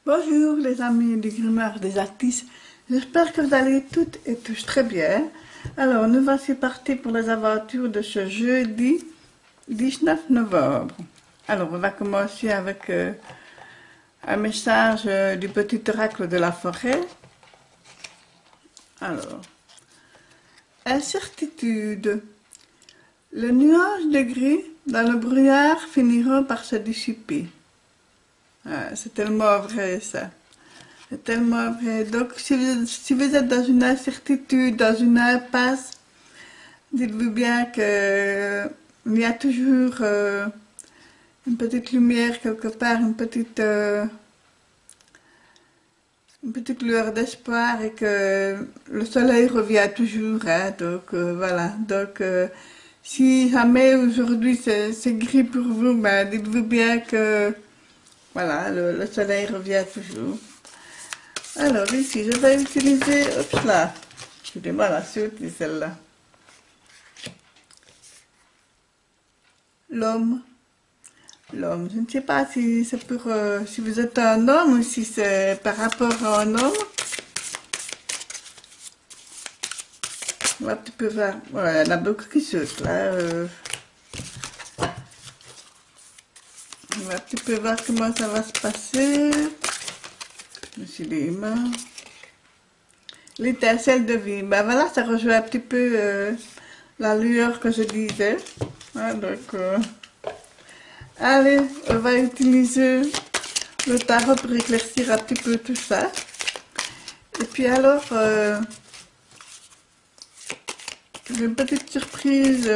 Bonjour les amis du Grimoire des artistes, j'espère que vous allez toutes et tous très bien. Alors nous voici partis pour les aventures de ce jeudi 19 novembre. Alors on va commencer avec un message du petit oracle de la forêt. Alors, incertitude. Les nuages de gris dans le brouillard finiront par se dissiper. Ah, c'est tellement vrai ça. C'est tellement vrai. Donc si vous êtes dans une incertitude, dans une impasse, dites-vous bien qu'il y a toujours une petite lumière quelque part, une petite lueur d'espoir et que le soleil revient toujours. Hein, donc voilà. Donc si jamais aujourd'hui c'est gris pour vous, ben, dites-vous bien que voilà, le soleil revient toujours. Alors ici, je vais utiliser, hop là, excusez-moi la suite, celle-là. L'homme. L'homme, je ne sais pas si c'est pour, si vous êtes un homme ou si c'est par rapport à un homme. On va un petit peu voir, ouais, il y en a beaucoup qui sautent là. On va un petit peu voir comment ça va se passer. Je me suis dit, les mains. L'étincelle de vie. Ben voilà, ça rejoint un petit peu la lueur que je disais. Hein, donc, allez, on va utiliser le tarot pour éclaircir un petit peu tout ça. Et puis alors, j'ai une petite surprise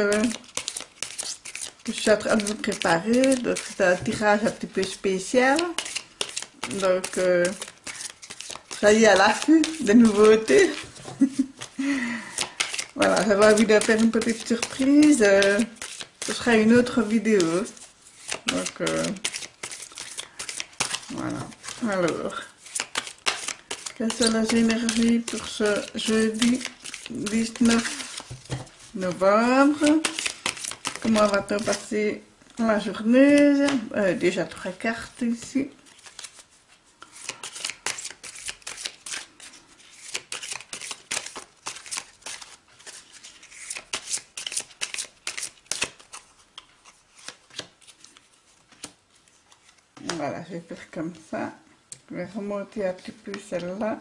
que je suis en train de vous préparer. Donc, c'est un tirage un petit peu spécial. Donc, soyez à l'affût des nouveautés. Voilà, j'avais envie de faire une petite surprise. Ce sera une autre vidéo. Donc, voilà. Alors, quelles sont les énergies pour ce jeudi 19 novembre? Comment va-t-on passer la journée? Déjà 3 cartes ici. Voilà, je vais faire comme ça. Je vais remonter un petit peu celle-là.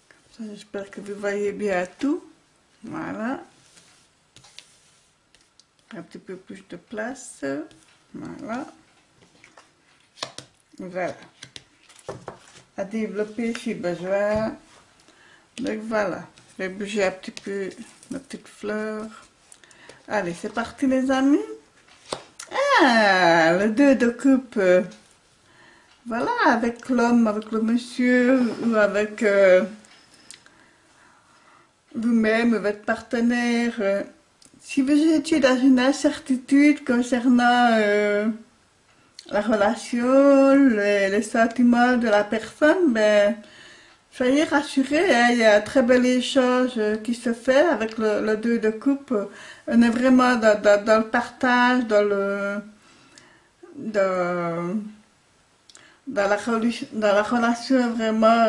Comme ça, j'espère que vous voyez bien tout. Voilà. Un petit peu plus de place. Voilà. Voilà. À développer si besoin. Donc voilà. Je vais bouger un petit peu ma petite fleur. Allez, c'est parti les amis. Ah, le 2 de coupe. Voilà, avec l'homme, avec le monsieur, ou avec vous-même, votre partenaire. Si vous étiez dans une incertitude concernant la relation, les sentiments de la personne, ben, soyez rassurés, hein, il y a un très bel échange qui se fait avec le 2 de coupe. On est vraiment dans le partage, dans la relation vraiment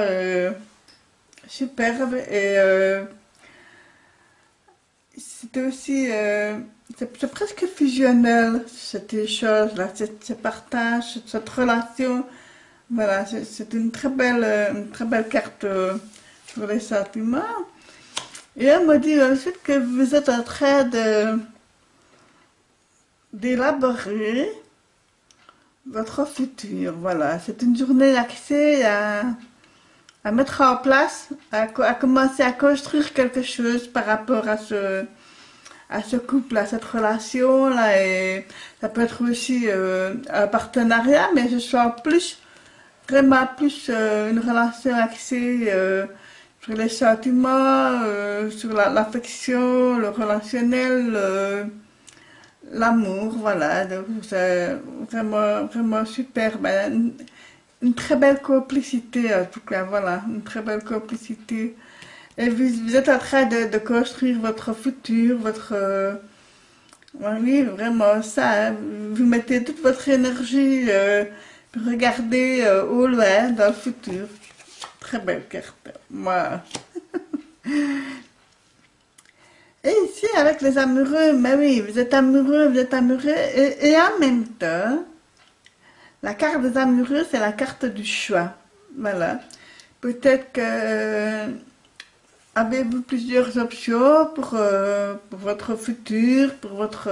superbe. Et c'est aussi, c'est presque fusionnel cet échange-là, ce partage, cette relation. Voilà, c'est une très belle carte pour les sentiments. Et elle me dit ensuite que vous êtes en train d'élaborer votre futur. Voilà, c'est une journée axée à mettre en place, à commencer à construire quelque chose par rapport à ce couple, à cette relation-là. Et ça peut être aussi un partenariat, mais ce soit plus, vraiment plus une relation axée sur les sentiments, sur l'affection, le relationnel, l'amour, voilà. Donc c'est vraiment super. Ben, une très belle complicité en tout cas, voilà, une très belle complicité. Et vous êtes en train de construire votre futur, votre... oui, vraiment ça, hein. Vous mettez toute votre énergie pour regarder au loin, dans le futur. Très belle carte. Moi. Et ici, avec les amoureux, mais oui, vous êtes amoureux, et en même temps, la carte des amoureux, c'est la carte du choix. Voilà. Peut-être que avez-vous plusieurs options pour votre futur, pour votre...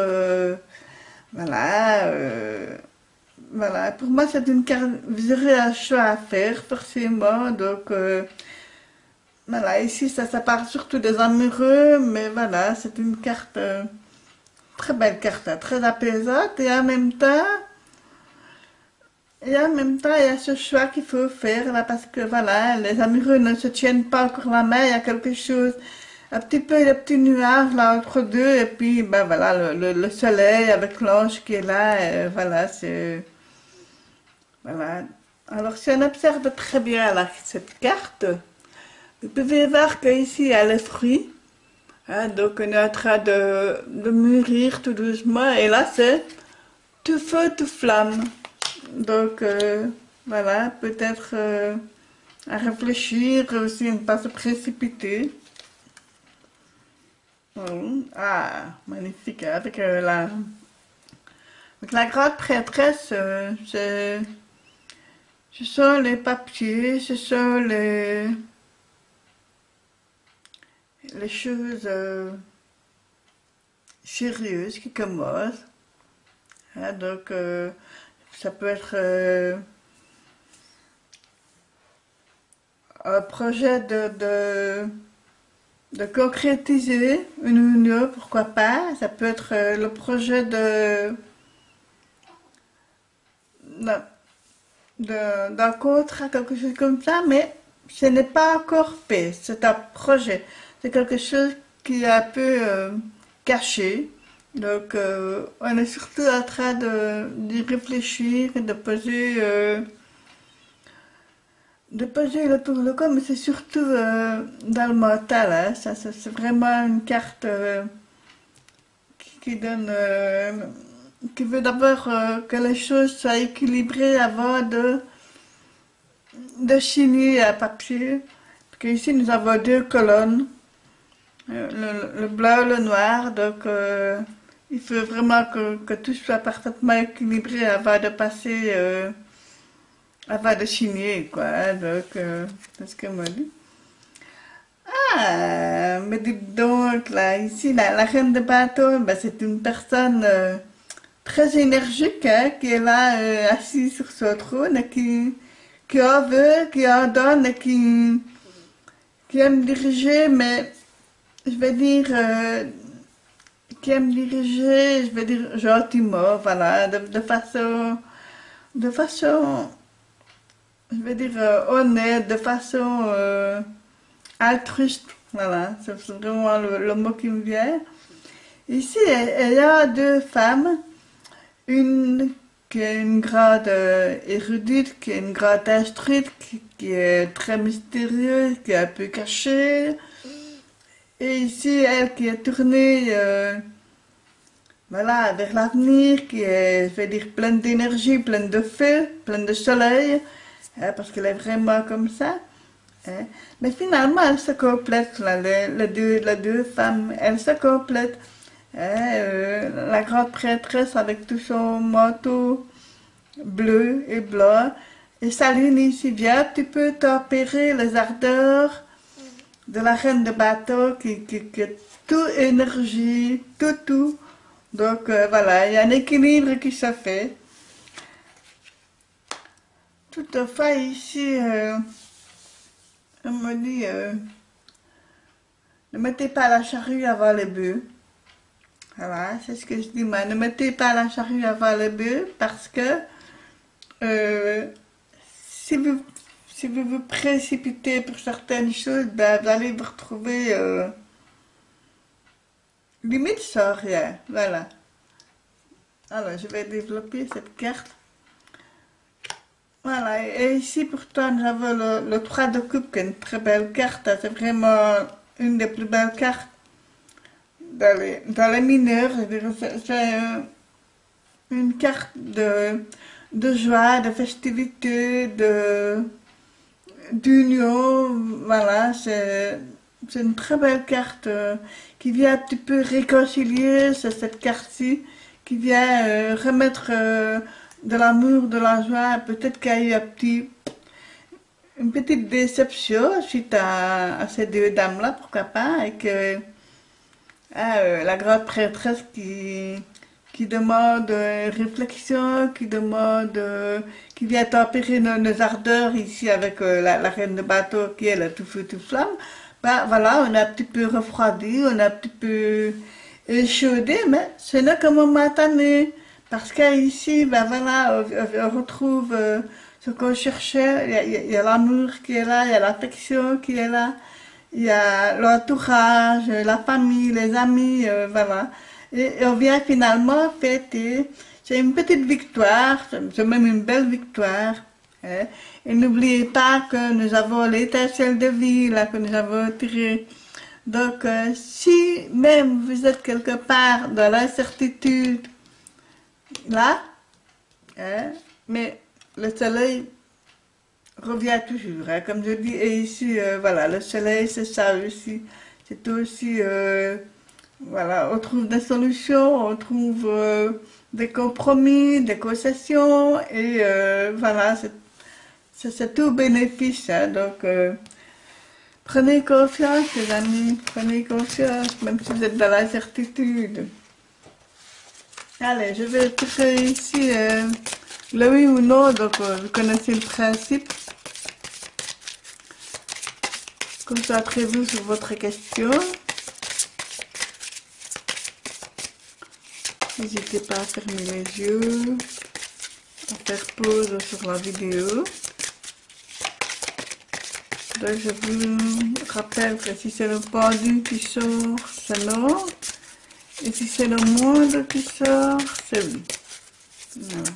voilà. Voilà. Pour moi, c'est une carte... Vous aurez un choix à faire, forcément. Donc, voilà. Ici, ça parle surtout des amoureux, mais voilà, c'est une carte... très belle carte, hein, très apaisante. Et en même temps, il y a ce choix qu'il faut faire là parce que voilà, les amoureux ne se tiennent pas encore la main, il y a quelque chose, un petit peu de petits nuages là entre deux, et puis ben voilà, le soleil avec l'ange qui est là, et voilà, c'est. Voilà. Alors si on observe très bien là, cette carte, vous pouvez voir qu'ici il y a les fruits, hein, donc on est en train de mûrir tout doucement, et là c'est tout feu, tout flamme. Donc, voilà, peut-être à réfléchir, aussi à ne pas se précipiter. Ah, magnifique, hein, avec la grande prêtresse, ce sont les papiers, ce sont les choses sérieuses qui commencent. Hein, donc, ça peut être un projet de concrétiser une union, pourquoi pas. Ça peut être le projet d'un contrat, quelque chose comme ça, mais ce n'est pas encore fait. C'est un projet. C'est quelque chose qui est un peu caché. Donc, on est surtout en train d'y réfléchir et de poser le pour le corps, mais c'est surtout dans le mental. Hein. Ça, c'est vraiment une carte qui donne, qui veut d'abord que les choses soient équilibrées avant de signer à papier. Parce qu'ici, nous avons deux colonnes, le blanc et le noir, donc il faut vraiment que tout soit parfaitement équilibré avant de passer, avant de signer, quoi. Hein. Donc, c'est ce qu'elle m'a dit. Ah, mais dites donc, là, ici, la reine de bateau, ben, c'est une personne très énergique, hein, qui est là, assise sur son trône, et qui en veut, qui en donne, et qui aime diriger, mais je vais dire, qui aime diriger, je vais dire gentiment, voilà, de façon, je vais dire honnête, de façon altruiste, voilà, c'est vraiment le mot qui me vient. Ici, il y a deux femmes, une qui est une grande érudite, qui est une grande instruite, qui est très mystérieuse, qui est un peu cachée. Et ici, elle qui est tournée voilà, vers l'avenir, qui est, je vais dire, pleine d'énergie, pleine de feu, pleine de soleil, hein, parce qu'elle est vraiment comme ça. Hein. Mais finalement, elles se complètent, là, les deux femmes, elles se complètent. Hein, la grande prêtresse avec tout son manteau bleu et blanc, et sa lune ici vient un petit peu tempérer les ardeurs de la reine de bateau qui est tout énergie, tout. Donc voilà, il y a un équilibre qui se fait. Toutefois ici, on me dit, ne mettez pas la charrue avant les bœufs. Voilà, c'est ce que je dis moi. Ne mettez pas la charrue avant les bœufs parce que euh, si vous vous précipitez pour certaines choses, ben, vous allez vous retrouver limite sans rien. Voilà. Alors, je vais développer cette carte. Voilà, et ici pourtant nous avons le 3 de coupe qui est une très belle carte. C'est vraiment une des plus belles cartes dans les mineurs. C'est une carte de joie, de festivité, d'union. Voilà, c'est une très belle carte qui vient un petit peu réconcilier, c'est cette carte-ci, qui vient remettre de l'amour, de la joie. Peut-être qu'il y a eu une petite déception suite à ces deux dames-là, pourquoi pas, et que la grande prêtresse qui demande réflexion, qui vient tempérer nos ardeurs ici avec la reine de bateau qui est là tout feu tout flamme. Ben voilà, on a un petit peu refroidi, on a un petit peu échaudé, mais ce n'est que momentané. Parce qu'ici, ben voilà, on retrouve ce qu'on cherchait. Il y a l'amour qui est là, il y a l'affection qui est là, il y a l'entourage, la famille, les amis, voilà. Et on vient finalement fêter. C'est une petite victoire, c'est même une belle victoire. Hein. Et n'oubliez pas que nous avons l'étincelle de vie là, que nous avons tirée. Donc, si même vous êtes quelque part dans l'incertitude, là, hein, mais le soleil revient toujours, hein, comme je dis. Et ici, voilà, le soleil, c'est ça aussi. C'est aussi, voilà, on trouve des solutions, on trouve des compromis, des concessions, et voilà, c'est tout bénéfice. Hein, donc, prenez confiance, les amis, prenez confiance, même si vous êtes dans l'incertitude. Allez, je vais tirer ici le oui ou non, donc vous connaissez le principe. Concentrez-vous sur votre question. N'hésitez pas à fermer les yeux, à faire pause sur la vidéo. Donc je vous rappelle que si c'est le pendu qui sort, c'est non. Et si c'est le monde qui sort, c'est oui. Voilà.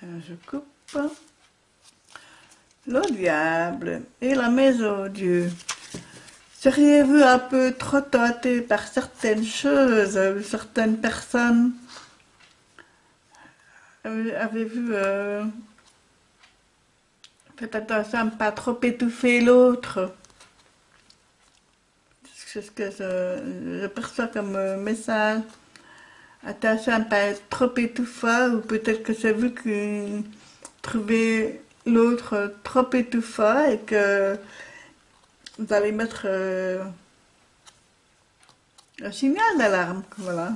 Alors je coupe. Le diable et la maison Dieu. Seriez-vous un peu trop tenté par certaines choses, certaines personnes? Avez-vous fait attention à ne pas trop étouffer l'autre? C'est ce que je perçois comme message. Attention à ne pas être trop étouffant, ou peut-être que c'est vous qui trouvez l'autre trop étouffant et que vous allez mettre un signal d'alarme. Voilà.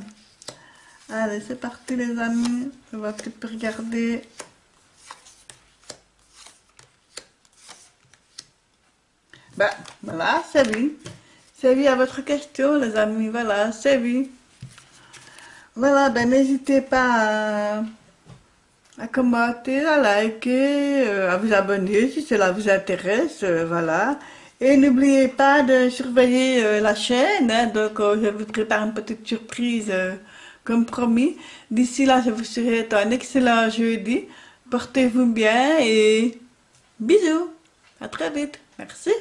Allez, c'est parti les amis. On va peut-être regarder. Ben, voilà, c'est oui. C'est oui à votre question les amis. Voilà, c'est oui. Voilà, ben n'hésitez pas à commenter, à liker, à vous abonner si cela vous intéresse, voilà. Et n'oubliez pas de surveiller la chaîne, hein, donc je vous prépare une petite surprise comme promis. D'ici là, je vous souhaite un excellent jeudi. Portez-vous bien et bisous. À très vite. Merci.